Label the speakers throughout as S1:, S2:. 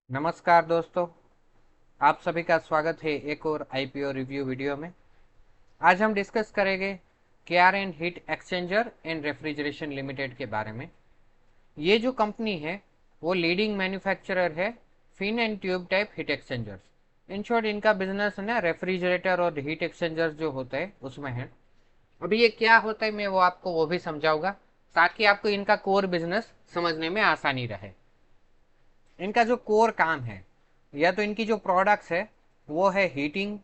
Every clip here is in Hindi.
S1: नमस्कार दोस्तों, आप सभी का स्वागत है एक और आईपीओ रिव्यू वीडियो में। आज हम डिस्कस करेंगे KR and heat exchanger and refrigeration limited के बारे में। ये जो कंपनी है वो लीडिंग मैन्युफैक्चरर है fin and tube type heat exchangers. In short इनका बिजनेस है ना रेफ्रिजरेटर और हीट एक्सचेंजर्स जो होते हैं उसमें है। अभी ये क्या होता है मैं आपको वो भी समझाऊंगा ताकि आपको इनका कोर बिजनेस समझने में आसानी रहे। इनका जो कोर काम है या तो इनकी जो प्रोडक्ट्स है वो है heating,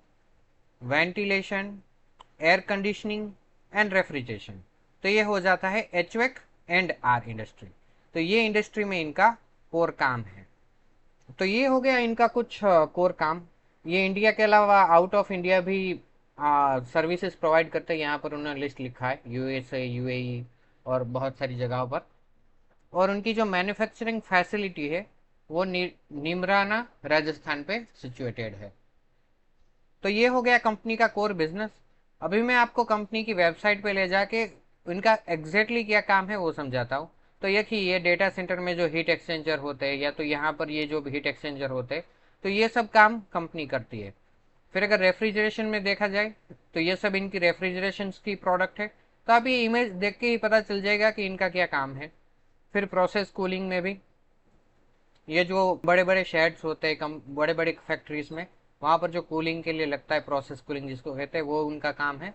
S1: ventilation, air conditioning and refrigeration. तो ये हो जाता है एचवेक एंड आर इंडस्ट्री। तो ये इंडस्ट्री में इनका कोर काम है। तो ये हो गया इनका कुछ कोर काम। ये इंडिया के अलावा आउट ऑफ इंडिया भी सर्विसेज प्रोवाइड करते हैं। यहाँ पर उन्होंने लिस्ट लिखा है यूएसए, यूएई और बहुत सारी जगहों पर। और उनकी जो मैन्युफैक्चरिंग फैसिलिटी है वो निमराना राजस्थान पे सिचुएटेड है। तो ये हो गया कंपनी का कोर बिजनेस। अभी मैं आपको कंपनी की वेबसाइट पे ले जाके उनका एग्जैक्टली क्या काम है वो समझाता हूँ। तो ये डेटा सेंटर में जो हीट एक्सचेंजर होते हैं या तो यहाँ पर ये जो हीट एक्सचेंजर होते हैं तो ये सब काम कंपनी करती है। फिर अगर रेफ्रिजरेशन में देखा जाए तो ये सब इनकी रेफ्रिजरेशन की प्रोडक्ट है। तो आप ये इमेज देख के ही पता चल जाएगा कि इनका क्या काम है। फिर प्रोसेस कूलिंग में भी ये जो बड़े बड़े शेड्स होते हैं कम बड़े बड़े फैक्ट्रीज में वहाँ पर जो कूलिंग के लिए लगता है प्रोसेस कूलिंग जिसको कहते हैं वो उनका काम है।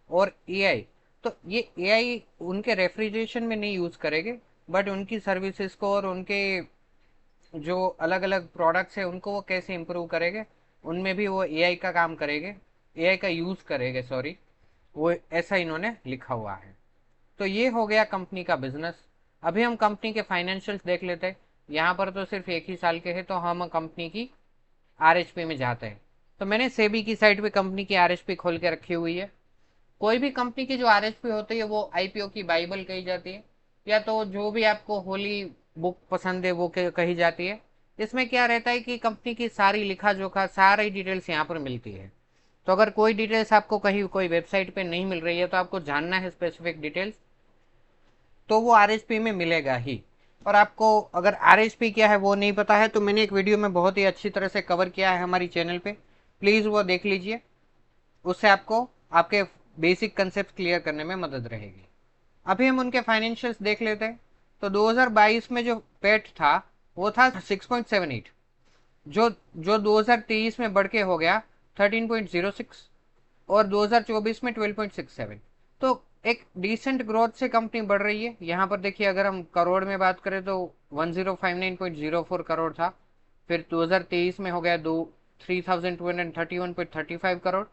S1: और एआई, तो ये एआई उनके रेफ्रिजरेशन में नहीं यूज़ करेंगे बट उनकी सर्विसेज को और उनके जो अलग अलग प्रोडक्ट्स है उनको वो कैसे इम्प्रूव करेंगे उनमें भी वो एआई का काम करेंगे, एआई का यूज़ करेंगे सॉरी। वो ऐसा इन्होंने लिखा हुआ है। तो ये हो गया कंपनी का बिजनेस। अभी हम कंपनी के फाइनेंशियल्स देख लेते हैं। यहाँ पर तो सिर्फ एक ही साल के हैं तो हम कंपनी की आरएचपी में जाते हैं। तो मैंने सेबी की साइट पे कंपनी की आरएचपी खोल के रखी हुई है। कोई भी कंपनी की जो आरएचपी होती है वो आईपीओ की बाइबल कही जाती है या तो जो भी आपको होली बुक पसंद है वो कही जाती है। इसमें क्या रहता है कि कंपनी की सारी लिखा जोखा सारी डिटेल्स यहाँ पर मिलती है। तो अगर कोई डिटेल्स आपको कहीं कोई वेबसाइट पे नहीं मिल रही है तो आपको जानना है स्पेसिफिक डिटेल्स तो वो आरएचपी में मिलेगा ही। और आपको अगर आरएचपी क्या है वो नहीं पता है तो मैंने एक वीडियो में बहुत ही अच्छी तरह से कवर किया है हमारी चैनल पे, प्लीज़ वो देख लीजिए। उससे आपको आपके बेसिक कंसेप्ट क्लियर करने में मदद रहेगी। अभी हम उनके फाइनेंशियल्स देख लेते हैं। तो 2022 में जो पेट था वो था 6.78, जो जो 2023 में बढ़ के हो गया 13.06 और 2024 में 12.67। तो एक डिसेंट ग्रोथ से कंपनी बढ़ रही है। यहाँ पर देखिए अगर हम करोड़ में बात करें तो 1059.04 करोड़ था। फिर 2023 में हो गया 3231.35 करोड़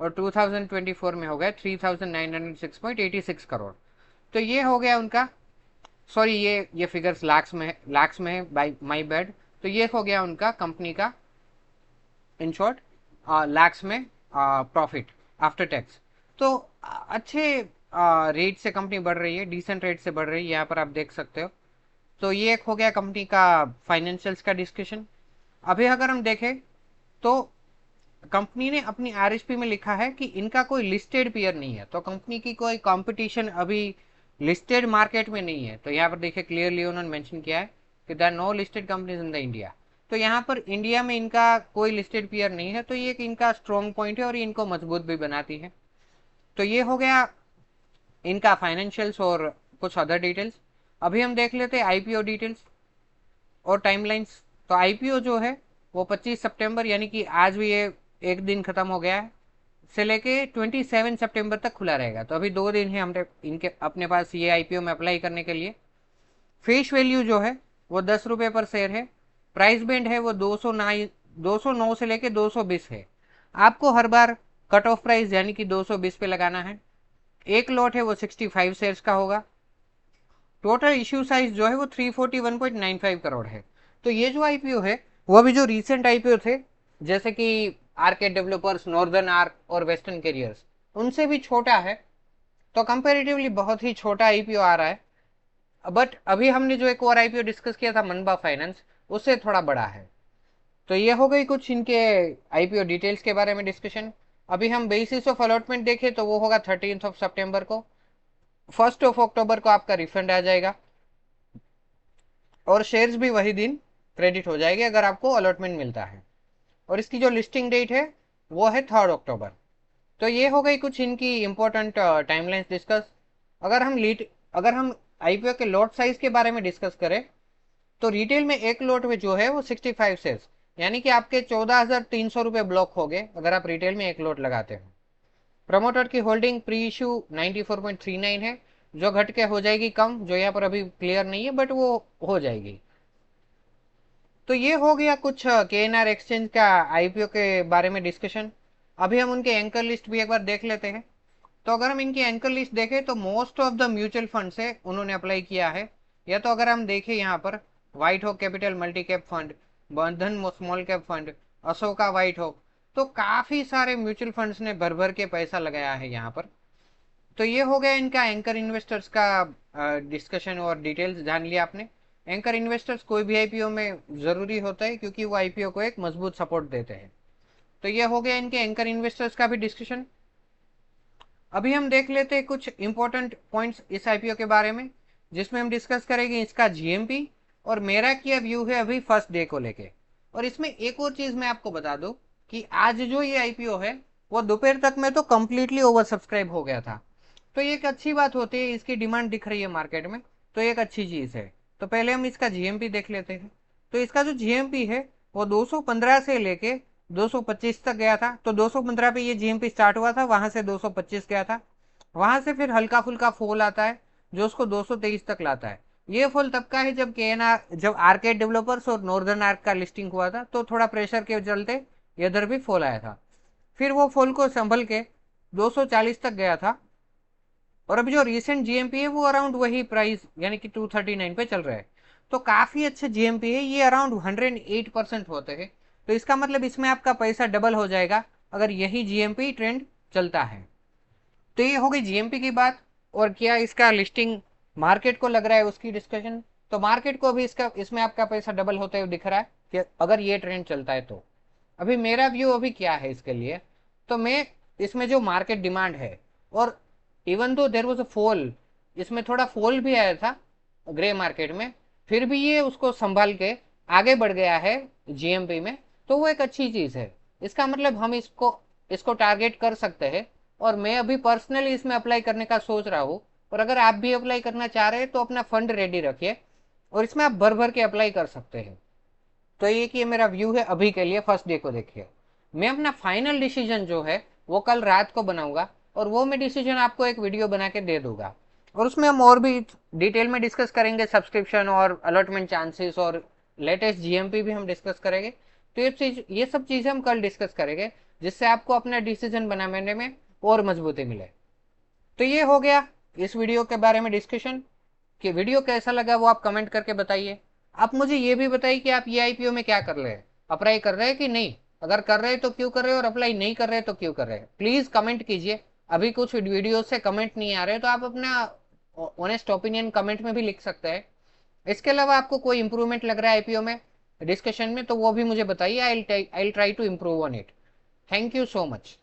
S1: और 2024 में हो गया 3906.86 करोड़। तो ये हो गया उनका, सॉरी ये फिगर्स लाख्स में है बाई माई बैड। तो ये हो गया उनका कंपनी का इन शॉर्ट लैक्स में प्रॉफिट आफ्टर टैक्स। तो अच्छे रेट से कंपनी बढ़ रही है, डिसेंट रेट से बढ़ रही है, यहाँ पर आप देख सकते हो। तो ये एक हो गया कंपनी का फाइनेंशियल्स का डिस्कशन। अभी अगर हम देखें तो कंपनी ने अपनी आरएसपी में लिखा है कि इनका कोई लिस्टेड पेयर नहीं है। तो कंपनी की कोई कंपटीशन अभी लिस्टेड मार्केट में नहीं है। तो यहाँ पर देखिए क्लियरली उन्होंने मेंशन किया है कि there are no listed companies in the India. तो यहाँ पर इंडिया में इनका कोई लिस्टेड पेयर नहीं है। तो ये एक इनका स्ट्रॉन्ग पॉइंट है और ये इनको मजबूत भी बनाती है। तो ये हो गया इनका फाइनेंशियल्स और कुछ अदर डिटेल्स। अभी हम देख लेते हैं आईपीओ डिटेल्स और टाइमलाइंस। तो आईपीओ जो है वो 25 सितंबर यानी कि आज भी ये एक दिन खत्म हो गया है से लेके 27 सितंबर तक खुला रहेगा। तो अभी 2 दिन है हमने इनके अपने पास ये आईपीओ में अप्लाई करने के लिए। फेस वैल्यू जो है वो 10 रुपये पर शेयर है। प्राइस बैंड है वो 209 से लेके 220 है। आपको हर बार कट ऑफ प्राइस यानी कि 220 पे लगाना है। एक लॉट है वो 65 शेयर्स का होगा। टोटल इश्यू साइज जो है वो 341.95 करोड़ है। तो ये जो आईपीओ है वो अभी जो रिसेंट आईपीओ थे जैसे कि आरके डेवलपर्स, नॉर्दर्न आर्क और वेस्टर्न कैरियर्स, उनसे भी छोटा है। तो कंपेरेटिवली बहुत ही छोटा आईपीओ आ रहा है। बट अभी हमने जो एक और आईपीओ डिस्कस किया था मनबा फाइनेंस, उससे थोड़ा बड़ा है। तो ये हो गई कुछ इनके आईपीओ डिटेल्स के बारे में डिस्कशन। अभी हम बेसिस ऑफ अलॉटमेंट देखें तो वो होगा 13 को। 1 अक्टूबर को आपका रिफंड आ जाएगा और शेयर्स भी वही दिन क्रेडिट हो जाएगी अगर आपको अलॉटमेंट मिलता है। और इसकी जो लिस्टिंग डेट है वो है 3 अक्टूबर। तो ये हो गई कुछ इनकी इंपॉर्टेंट टाइमलाइंस डिस्कस। अगर हम आईपीओ के लॉट साइज के बारे में डिस्कस करें तो रिटेल में एक लॉट में जो है वो 65 शेयर्स, यानी कि आपके 14,300 रुपये ब्लॉक हो गए अगर आप रिटेल में एक लॉट लगाते हो। प्रमोटर की होल्डिंग प्री इशू 94.39 है, जो घट के हो जाएगी कम, जो यहाँ पर अभी क्लियर नहीं है बट वो हो जाएगी। तो ये हो गया कुछ केएनआर एक्सचेंज का आईपीओ के बारे में डिस्कशन। अभी हम उनके एंकर लिस्ट भी एक बार देख लेते हैं। तो अगर हम इनकी एंकर लिस्ट देखें तो most of the mutual fund से उन्होंने अप्लाई किया है। या तो अगर हम देखें यहाँ पर व्हाइट होक कैपिटल मल्टी कैप फंड, बंधन small cap fund, Ashoka white होक, तो काफी सारे म्यूचुअल फंड्स ने भर भर के पैसा लगाया है यहाँ पर। तो ये हो गया इनका एंकर इन्वेस्टर्स का डिस्कशन और डिटेल्स जान लिया आपने। एंकर इन्वेस्टर्स कोई भी आईपीओ में जरूरी होता है क्योंकि वो आईपीओ को एक मजबूत सपोर्ट देते हैं। तो ये हो गया इनके एंकर इन्वेस्टर्स का भी डिस्कशन। अभी हम देख लेते हैं कुछ इंपॉर्टेंट पॉइंट्स इस आईपीओ के बारे में, जिसमें हम डिस्कस करेंगे इसका जीएमपी और मेरा क्या व्यू है अभी फर्स्ट डे को लेके। और इसमें एक और चीज मैं आपको बता दूं कि आज जो ये आईपीओ है वो दोपहर तक में तो कंप्लीटली ओवर सब्सक्राइब हो गया था। तो ये एक अच्छी बात होती है, इसकी डिमांड दिख रही है मार्केट में, तो एक अच्छी चीज है। तो पहले हम इसका जीएमपी देख लेते हैं। तो इसका जो जीएमपी है वो 215 से लेके 225 तक गया था। तो 215 पे ये जीएमपी स्टार्ट हुआ था, वहां से 225 गया था। वहां से फिर हल्का फुल्का फॉल आता है जो उसको 223 तक लाता है। ये फॉल तब का है जब आर्केड डेवलपर्स और नॉर्दर्न आर्क का लिस्टिंग हुआ था, तो थोड़ा प्रेशर के चलते इधर भी फॉल आया था। फिर वो फॉल को संभल के 240 तक गया था। और अभी जो रिसेंट जीएमपी है वो अराउंड वही प्राइस यानी कि 239 पे चल रहा है। तो काफी अच्छे जीएमपी है, ये अराउंड 108% होते हैं। तो इसका मतलब इसमें आपका पैसा डबल हो जाएगा अगर यही जीएमपी ट्रेंड चलता है। तो ये हो गई जीएमपी की बात। और क्या इसका लिस्टिंग मार्केट को लग रहा है उसकी डिस्कशन। तो मार्केट को भी इसमें आपका पैसा डबल होते हुए दिख रहा है कि अगर ये ट्रेंड चलता है तो। अभी मेरा व्यू अभी क्या है इसके लिए, तो मैं इसमें जो मार्केट डिमांड है, और even though there was a fall, इसमें थोड़ा फॉल भी आया था ग्रे मार्केट में, फिर भी ये उसको संभाल के आगे बढ़ गया है जीएमपी में। तो वो एक अच्छी चीज है। इसका मतलब हम इसको इसको टारगेट कर सकते हैं। और मैं अभी पर्सनली इसमें अप्लाई करने का सोच रहा हूँ। और अगर आप भी अप्लाई करना चाह रहे हैं तो अपना फंड रेडी रखिए और इसमें आप भर भर के अप्लाई कर सकते हैं। तो ये मेरा व्यू है अभी के लिए, फर्स्ट डे को देखिए। मैं अपना फाइनल डिसीजन जो है वो कल रात को बनाऊंगा और वो मैं डिसीजन आपको एक वीडियो बना के दे दूंगा। और उसमें हम और भी डिटेल में डिस्कस करेंगे, सब्सक्रिप्शन और अलॉटमेंट चांसेस और लेटेस्ट जीएमपी भी हम डिस्कस करेंगे। तो ये सब चीजें हम कल डिस्कस करेंगे, जिससे आपको अपना डिसीजन बनाने में और मजबूती मिले। तो ये हो गया इस वीडियो के बारे में डिस्कशन। कि वीडियो कैसा लगा वो आप कमेंट करके बताइए। आप मुझे ये भी बताइए कि आप ये आईपीओ में क्या कर रहे हैं, अप्लाई कर रहे हैं कि नहीं। अगर कर रहे हैं तो क्यों कर रहे हैं, और अप्लाई नहीं कर रहे हैं तो क्यों कर रहे हैं, प्लीज कमेंट कीजिए। अभी कुछ वीडियो से कमेंट नहीं आ रहे तो आप अपना ऑनेस्ट ओपिनियन कमेंट में भी लिख सकते हैं। इसके अलावा आपको कोई इंप्रूवमेंट लग रहा है आईपीओ में डिस्कशन में तो वो भी मुझे बताइए। I try to improve on it. Thank you so much.